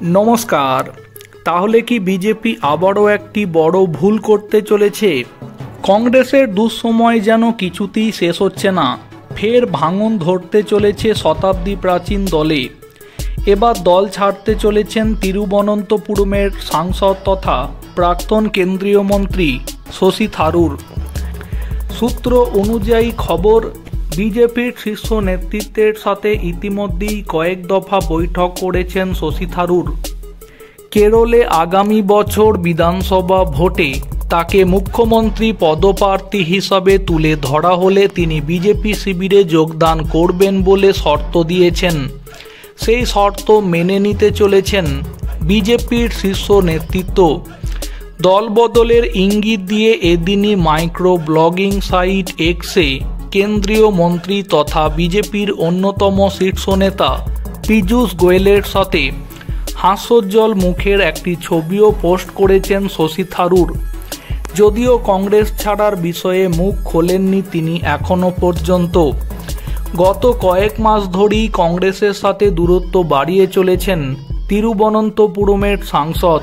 নমস্কার। তাহলে কি বিজেপি আবারও একটি বড় ভুল করতে চলেছে? কংগ্রেসের দুঃসময় যেন কিছুতেই শেষ হচ্ছে না। ফের ভাঙন ধরতে চলেছে শতাব্দী প্রাচীন দলে। এবার দল ছাড়তে চলেছেন তিরুবনন্তপুরমের সাংসদ তথা প্রাক্তন কেন্দ্রীয় মন্ত্রী শশী থারুর। সূত্র অনুযায়ী খবর, বিজেপির শীর্ষ নেতৃত্বের সাথে ইতিমধ্যেই কয়েক দফা বৈঠক করেছেন শশী থারুর। কেরলে আগামী বছর বিধানসভা ভোটে তাকে মুখ্যমন্ত্রী পদপ্রার্থী হিসাবে তুলে ধরা হলে তিনি বিজেপি শিবিরে যোগদান করবেন বলে শর্ত দিয়েছেন। সেই শর্ত মেনে নিতে চলেছেন বিজেপির শীর্ষ নেতৃত্ব। দলবদলের ইঙ্গিত দিয়ে এদিনই মাইক্রো ব্লগিং সাইট এক্সে কেন্দ্রীয় মন্ত্রী তথা বিজেপির অন্যতম শীর্ষ নেতা পীযূষ গোয়েলের সাথে হাস্যোজ্জ্বল মুখের একটি ছবিও পোস্ট করেছেন শশী থারুর। যদিও কংগ্রেস ছাড়ার বিষয়ে মুখ খোলেননি তিনি এখনও পর্যন্ত। গত কয়েক মাস ধরেই কংগ্রেসের সাথে দূরত্ব বাড়িয়ে চলেছেন তিরুবনন্তপুরমের সাংসদ।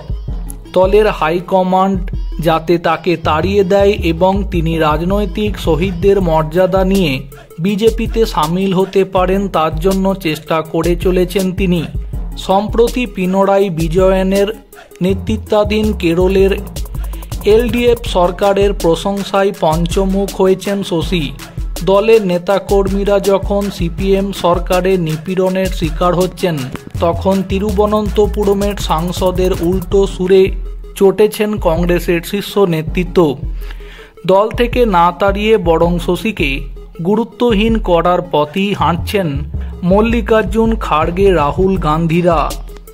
দলের হাইকমান্ড যাতে তাকে তাড়িয়ে দেয় এবং তিনি রাজনৈতিক শহীদদের মর্যাদা নিয়ে বিজেপিতে সামিল হতে পারেন তার জন্য চেষ্টা করে চলেছেন তিনি। সম্প্রতি পিনারাই বিজয়নের নেতৃত্বাধীন কেরলের এলডিএফ সরকারের প্রশংসায় পঞ্চমুখ হয়েছেন শশী। দলের নেতাকর্মীরা যখন সিপিএম সরকারের নিপীড়নের শিকার হচ্ছেন, তখন তিরুবনন্তপুরমের সাংসদের উল্টো সুরে চটেছেন কংগ্রেসের শীর্ষ নেতৃত্ব। দল থেকে না তাড়িয়ে বরং শশীকে গুরুত্বহীন করার পথেই হাঁটছেন মল্লিকার্জুন খাড়গে, রাহুল গান্ধীরা।